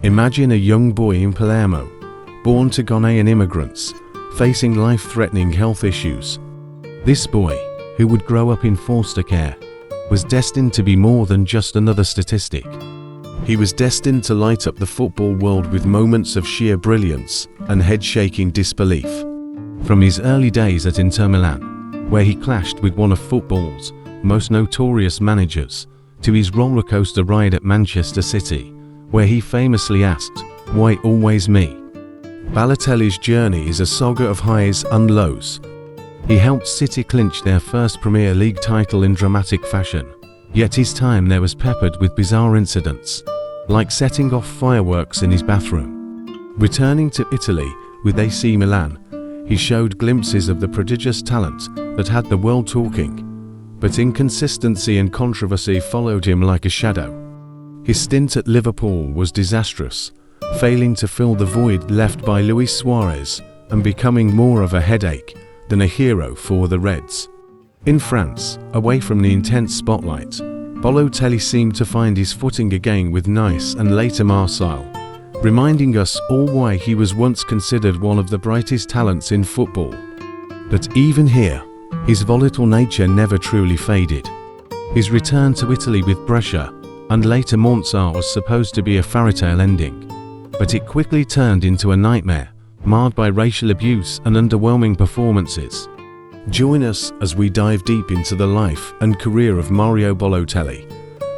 Imagine a young boy in Palermo, born to Ghanaian immigrants, facing life-threatening health issues. This boy, who would grow up in foster care, was destined to be more than just another statistic. He was destined to light up the football world with moments of sheer brilliance and head-shaking disbelief. From his early days at Inter Milan, where he clashed with one of football's most notorious managers, to his rollercoaster ride at Manchester City, where he famously asked, "Why always me?" Balotelli's journey is a saga of highs and lows. He helped City clinch their first Premier League title in dramatic fashion, yet his time there was peppered with bizarre incidents, like setting off fireworks in his bathroom. Returning to Italy with AC Milan, he showed glimpses of the prodigious talent that had the world talking, but inconsistency and controversy followed him like a shadow. His stint at Liverpool was disastrous, failing to fill the void left by Luis Suarez and becoming more of a headache than a hero for the Reds. In France, away from the intense spotlight, Balotelli seemed to find his footing again with Nice and later Marseille, reminding us all why he was once considered one of the brightest talents in football. But even here, his volatile nature never truly faded. His return to Italy with Brescia and later Monza was supposed to be a fairytale ending, but it quickly turned into a nightmare, marred by racial abuse and underwhelming performances. Join us as we dive deep into the life and career of Mario Balotelli,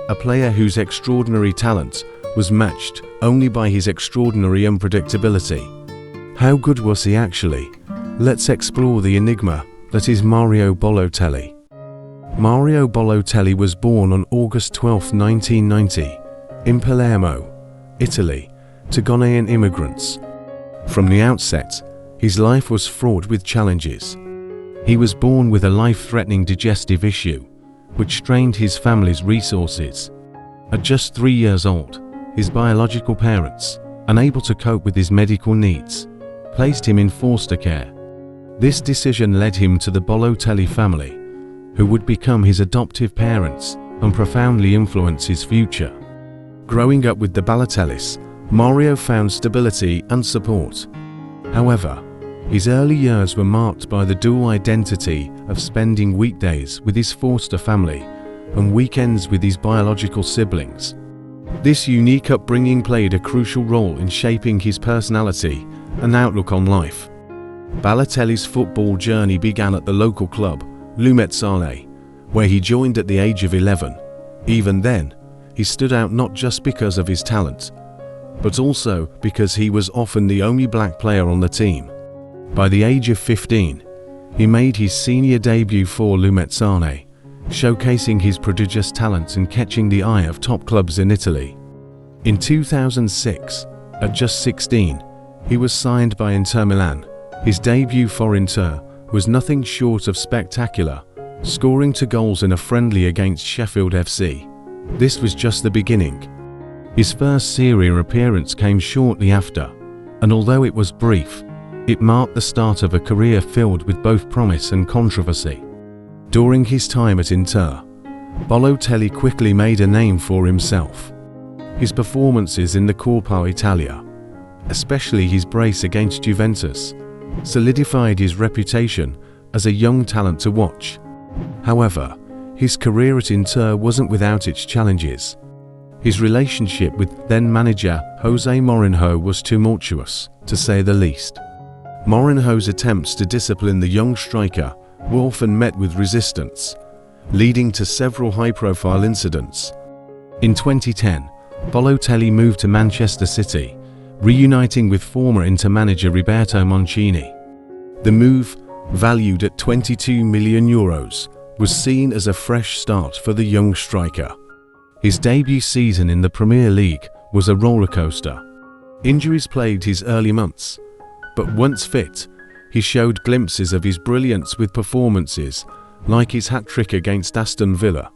a player whose extraordinary talent was matched only by his extraordinary unpredictability. How good was he actually? Let's explore the enigma that is Mario Balotelli. Mario Balotelli was born on August 12, 1990, in Palermo, Italy, to Ghanaian immigrants. From the outset, his life was fraught with challenges. He was born with a life-threatening digestive issue, which strained his family's resources. At just 3 years old, his biological parents, unable to cope with his medical needs, placed him in foster care. This decision led him to the Balotelli family, who would become his adoptive parents and profoundly influence his future. Growing up with the Balotellis, Mario found stability and support. However, his early years were marked by the dual identity of spending weekdays with his foster family and weekends with his biological siblings. This unique upbringing played a crucial role in shaping his personality and outlook on life. Balotelli's football journey began at the local club, Lumezzane, where he joined at the age of 11. Even then, he stood out not just because of his talent, but also because he was often the only black player on the team. By the age of 15, he made his senior debut for Lumezzane, showcasing his prodigious talent and catching the eye of top clubs in Italy. In 2006, at just 16, he was signed by Inter Milan. His debut for Inter was nothing short of spectacular, scoring 2 goals in a friendly against Sheffield FC. This was just the beginning. His first Serie A appearance came shortly after, and although it was brief, it marked the start of a career filled with both promise and controversy. During his time at Inter, Balotelli quickly made a name for himself. His performances in the Coppa Italia, especially his brace against Juventus, solidified his reputation as a young talent to watch. However, his career at Inter wasn't without its challenges. His relationship with then-manager Jose Mourinho was tumultuous, to say the least. Mourinho's attempts to discipline the young striker were often met with resistance, leading to several high-profile incidents. In 2010, Balotelli moved to Manchester City, reuniting with former Inter manager Roberto Mancini. The move, valued at €22 million, was seen as a fresh start for the young striker. His debut season in the Premier League was a rollercoaster. Injuries plagued his early months, but once fit, he showed glimpses of his brilliance with performances like his hat-trick against Aston Villa.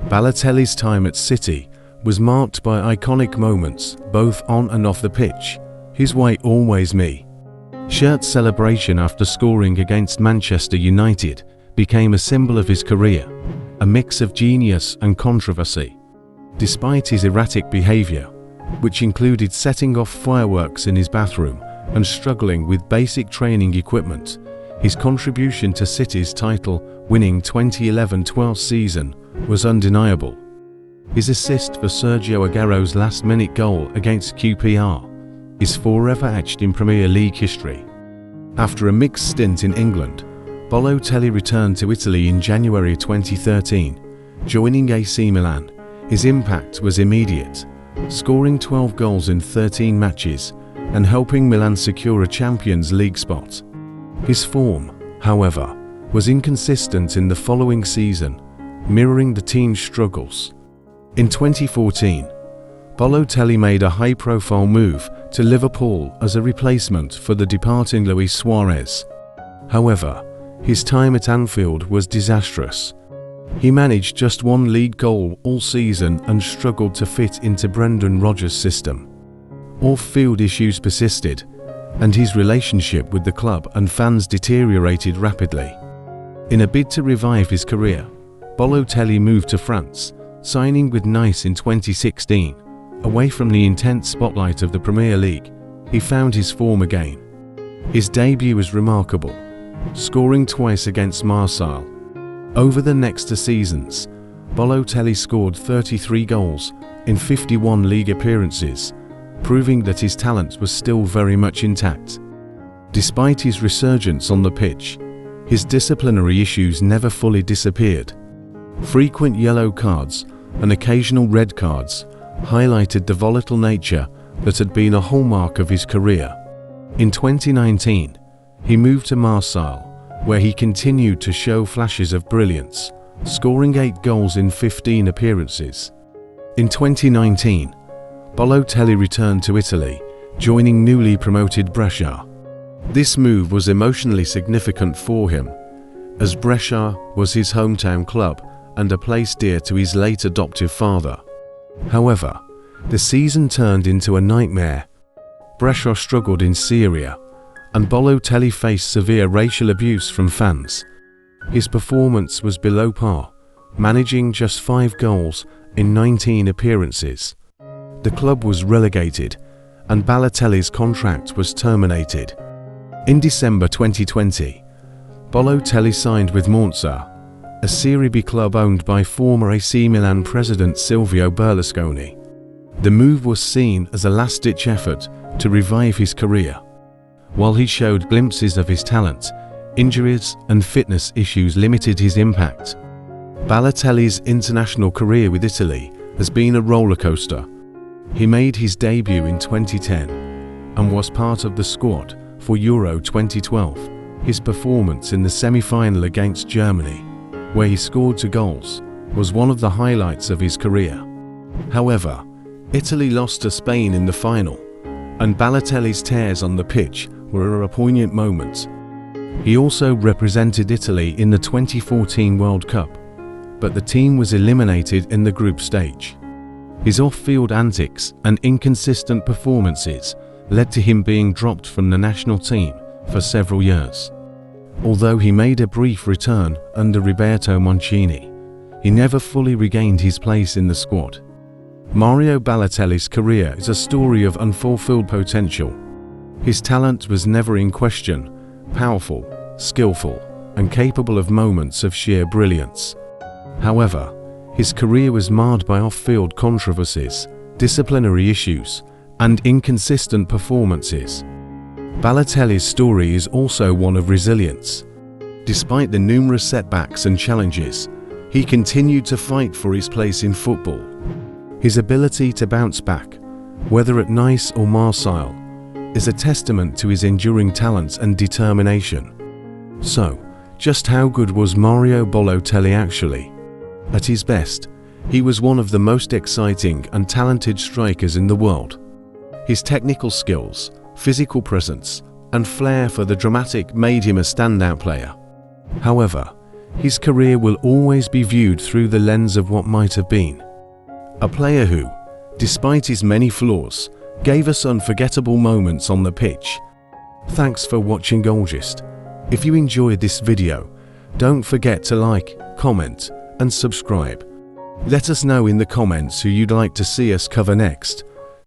Balotelli's time at City was marked by iconic moments both on and off the pitch. His "Why always me" shirt celebration after scoring against Manchester United became a symbol of his career, a mix of genius and controversy. Despite his erratic behavior, which included setting off fireworks in his bathroom and struggling with basic training equipment, his contribution to City's title-winning 2011-12 season was undeniable. His assist for Sergio Aguero's last-minute goal against QPR is forever etched in Premier League history. After a mixed stint in England, Balotelli returned to Italy in January 2013, joining AC Milan. His impact was immediate, scoring 12 goals in 13 matches and helping Milan secure a Champions League spot. His form, however, was inconsistent in the following season, mirroring the team's struggles. In 2014, Balotelli made a high-profile move to Liverpool as a replacement for the departing Luis Suarez. However, his time at Anfield was disastrous. He managed just one league goal all season and struggled to fit into Brendan Rodgers' system. Off-field issues persisted, and his relationship with the club and fans deteriorated rapidly. In a bid to revive his career, Balotelli moved to France, signing with Nice in 2016. Away from the intense spotlight of the Premier League, he found his form again. His debut was remarkable, scoring twice against Marseille. Over the next 2 seasons, Balotelli scored 33 goals in 51 league appearances, proving that his talent was still very much intact. Despite his resurgence on the pitch, his disciplinary issues never fully disappeared. Frequent yellow cards and occasional red cards highlighted the volatile nature that had been a hallmark of his career. In 2019, he moved to Marseille, where he continued to show flashes of brilliance, scoring 8 goals in 15 appearances. In 2019, Balotelli returned to Italy, joining newly promoted Brescia. This move was emotionally significant for him, as Brescia was his hometown club and a place dear to his late adoptive father. However, the season turned into a nightmare. Brescia struggled in Syria, and Balotelli faced severe racial abuse from fans. His performance was below par, managing just 5 goals in 19 appearances. The club was relegated, and Balotelli's contract was terminated. In December 2020, Balotelli signed with Monza, a Serie B club owned by former AC Milan president Silvio Berlusconi. The move was seen as a last-ditch effort to revive his career. While he showed glimpses of his talent, injuries and fitness issues limited his impact. Balotelli's international career with Italy has been a rollercoaster. He made his debut in 2010 and was part of the squad for Euro 2012. His performance in the semi-final against Germany, where he scored 2 goals, was one of the highlights of his career. However, Italy lost to Spain in the final, and Balotelli's tears on the pitch were a poignant moment. He also represented Italy in the 2014 World Cup, but the team was eliminated in the group stage. His off-field antics and inconsistent performances led to him being dropped from the national team for several years. Although he made a brief return under Roberto Mancini, he never fully regained his place in the squad. Mario Balotelli's career is a story of unfulfilled potential. His talent was never in question, powerful, skillful, and capable of moments of sheer brilliance. However, his career was marred by off-field controversies, disciplinary issues, and inconsistent performances. Balotelli's story is also one of resilience. Despite the numerous setbacks and challenges, he continued to fight for his place in football. His ability to bounce back, whether at Nice or Marseille, is a testament to his enduring talents and determination. So, just how good was Mario Balotelli actually? At his best, he was one of the most exciting and talented strikers in the world. His technical skills, physical presence, and flair for the dramatic made him a standout player. However, his career will always be viewed through the lens of what might have been. A player who, despite his many flaws, gave us unforgettable moments on the pitch. Thanks for watching GoalGist. If you enjoyed this video, don't forget to like, comment, and subscribe. Let us know in the comments who you'd like to see us cover next.